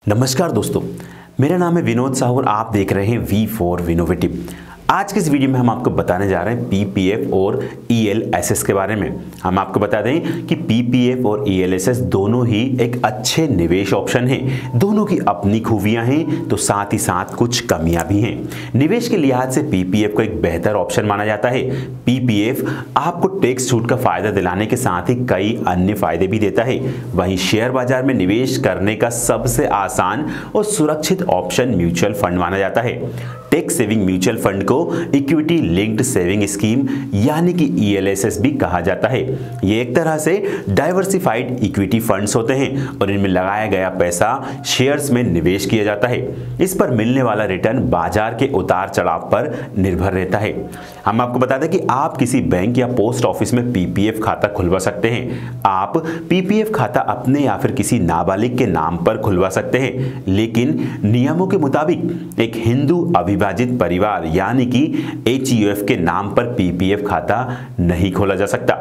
नमस्कार दोस्तों, मेरा नाम है विनोद साहू और आप देख रहे हैं V4 विनोवेटिव। आज के इस वीडियो में हम आपको बताने जा रहे हैं पीपीएफ और ईएलएसएस के बारे में। हम आपको बता दें कि पीपीएफ और ईएलएसएस दोनों ही एक अच्छे निवेश ऑप्शन हैं। दोनों की अपनी खूबियां हैं तो साथ ही साथ कुछ कमियां भी हैं। निवेश के लिहाज से पीपीएफ को एक बेहतर ऑप्शन माना जाता है। पीपीएफ आपको टैक्स छूट का फायदा दिलाने के साथ ही कई अन्य फायदे भी देता है। वहीं शेयर बाजार में निवेश करने का सबसे आसान और सुरक्षित ऑप्शन म्यूचुअल फंड माना जाता है। टैक्स सेविंग म्यूचुअल फंड को इक्विटी लिंक्ड सेविंग स्कीम यानी कि ईएलएसएस भी कहा जाता है। ये एक तरह से डाइवर्सिफाइड इक्विटी फंड्स होते हैं और इनमें लगाया गया पैसा शेयर्स में निवेश किया जाता है। इस पर मिलने वाला रिटर्न बाजार के उतार चढ़ाव पर निर्भर रहता है। हम आपको बता दें कि आप किसी बैंक या पोस्ट ऑफिस में पीपीएफ खाता खुलवा सकते हैं। आप पीपीएफ खाता अपने या फिर किसी नाबालिग के नाम पर खुलवा सकते हैं, लेकिन नियमों के मुताबिक एक हिंदू अविभाजित परिवार यानी कि एचयूएफ के नाम पर पीपीएफ खाता नहीं खोला जा सकता।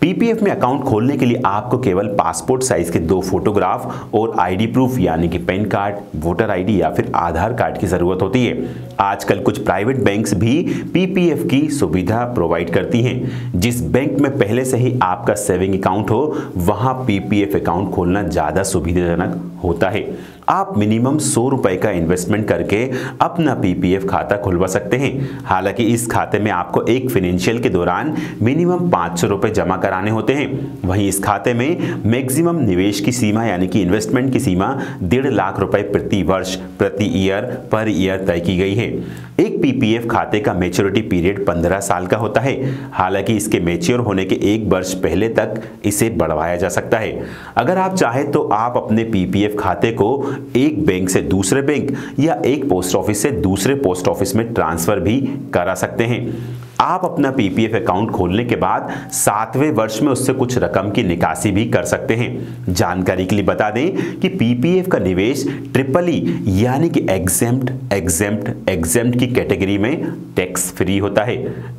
पीपीएफ में अकाउंट खोलने के लिए आपको केवल पासपोर्ट साइज के 2 फोटोग्राफ और आईडी प्रूफ यानी कि पैन कार्ड, वोटर आईडी या फिर आधार कार्ड की जरूरत होती है। आजकल कुछ प्राइवेट बैंक्स भी पीपीएफ की सुविधा प्रोवाइड करती हैं। जिस बैंक में पहले से ही आपका सेविंग अकाउंट हो वहां पीपीएफ अकाउंट खोलना ज्यादा सुविधाजनक होता है। आप मिनिमम 100 रुपए का इन्वेस्टमेंट करके अपना पीपीएफ खाता खुलवा सकते हैं। हालांकि इस खाते में आपको एक फाइनेंशियल के दौरान मिनिमम 500 रुपए जमा कराने होते हैं। वहीं इस खाते में मैक्सिमम निवेश की सीमा यानी कि इन्वेस्टमेंट की सीमा 1.5 लाख रुपए प्रति वर्ष पर ईयर तय की गई है। एक पीपीएफ खाते का मैच्योरिटी पीरियड 15 साल का होता है। हालांकि इसके मैच्योर होने के 1 वर्ष पहले तक इसे बढ़वाया जा सकता है। अगर आप चाहें तो आप अपने पीपीएफ खाते को एक बैंक से दूसरे बैंक या एक पोस्ट ऑफिस से दूसरे पोस्ट ऑफिस में ट्रांसफर भी करा सकते हैं। आप अपना पीपीएफ अकाउंट खोलने के बाद 7वें वर्ष में उससे कुछ रकम की निकासी भी कर सकते हैं। जानकारी के लिए बता दें कि पीपीएफ का निवेश ट्रिपल यानी कि एग्जेम्प्ट की कैटेगरी में टैक्स फ्री होता है।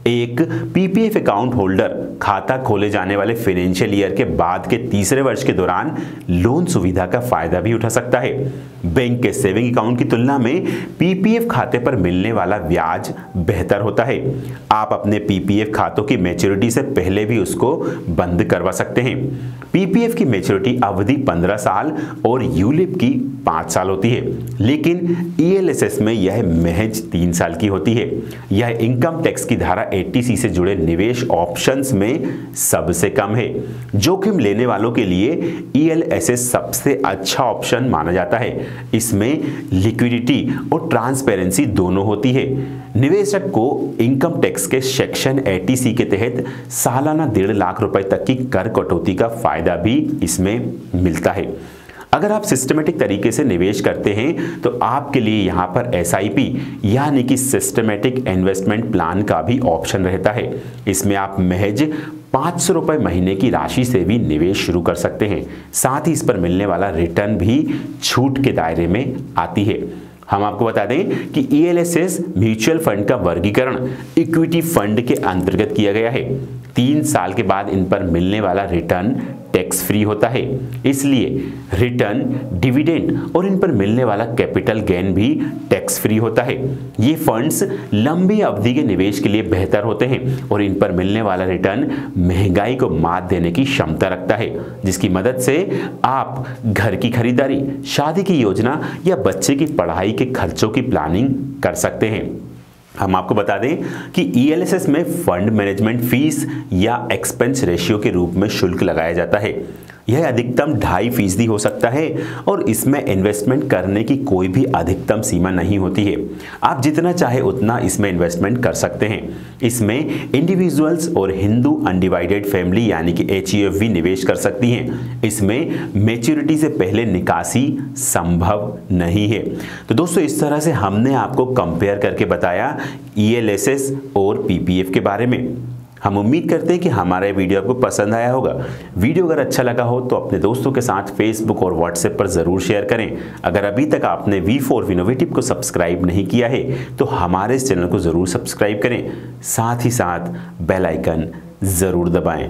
एक पीपीएफ अकाउंट होल्डर खाता खोले जाने वाले फाइनेंशियल ईयर के बाद के 3रे वर्ष के दौरान लोन सुविधा का फायदा भी उठा सकता है। बैंक के सेविंग अकाउंट की तुलना में पीपीएफ खाते पर मिलने वाला ब्याज बेहतर होता है। आप अपने पीपीएफ खातों की मैच्योरिटी से पहले भी उसको बंद करवा सकते हैं। पीपीएफ की मैच्योरिटी अवधि 15 साल और यूलिप की 5 साल होती है, लेकिन ईएलएसएस में यह महज 3 साल की होती है। यह इनकम टैक्स की धारा 80C से जुड़े निवेश ऑप्शंस में सबसे कम है। जोखिम लेने वालों के लिए ईएलएसएस सबसे अच्छा ऑप्शन माना जाता है। इसमें लिक्विडिटी और ट्रांसपेरेंसी दोनों होती है। निवेशक को इनकम टैक्स के सेक्शन 80C के तहत सालाना 1.5 लाख रुपए तक की कर कटौती का फायदा भी इसमें मिलता है। अगर आप सिस्टमेटिक तरीके से निवेश करते हैं तो आपके लिए यहां पर एसआईपी यानी कि सिस्टमेटिक इन्वेस्टमेंट प्लान का भी ऑप्शन रहता है। इसमें आप महज 500 रुपए महीने की राशि से भी निवेश शुरू कर सकते हैं। साथ ही इस पर मिलने वाला रिटर्न भी छूट के दायरे में आती है। हम आपको बता दें कि ईएलएसएस म्यूचुअल फंड का वर्गीकरण इक्विटी फंड के अंतर्गत किया गया है। 3 साल के बाद इन पर मिलने वाला रिटर्न टैक्स फ्री होता है, इसलिए रिटर्न, डिविडेंड और इन पर मिलने वाला कैपिटल गेन भी टैक्स फ्री होता है। ये फंड्स लंबी अवधि के निवेश के लिए बेहतर होते हैं और इन पर मिलने वाला रिटर्न महंगाई को मात देने की क्षमता रखता है, जिसकी मदद से आप घर की खरीदारी, शादी की योजना या बच्चे की पढ़ाई के खर्चों की प्लानिंग कर सकते हैं। हम आपको बता दें कि ईएलएसएस में फंड मैनेजमेंट फीस या एक्सपेंस रेशियो के रूप में शुल्क लगाया जाता है। यह अधिकतम 2.5% हो सकता है और इसमें इन्वेस्टमेंट करने की कोई भी अधिकतम सीमा नहीं होती है। आप जितना चाहे उतना इसमें इन्वेस्टमेंट कर सकते हैं। इसमें इंडिविजुअल्स और हिंदू अनडिवाइडेड फैमिली यानी कि एचयूएफ भी निवेश कर सकती हैं। इसमें मैच्योरिटी से पहले निकासी संभव नहीं है। तो दोस्तों, इस तरह से हमने आपको कंपेयर करके बताया ईएलएसएस और पीपीएफ के बारे में। हम उम्मीद करते हैं कि हमारा ये वीडियो आपको पसंद आया होगा। वीडियो अगर अच्छा लगा हो तो अपने दोस्तों के साथ फेसबुक और व्हाट्सएप पर ज़रूर शेयर करें। अगर अभी तक आपने V4 विनोवेटिव को सब्सक्राइब नहीं किया है तो हमारे इस चैनल को ज़रूर सब्सक्राइब करें, साथ ही साथ बेल आइकन ज़रूर दबाएं।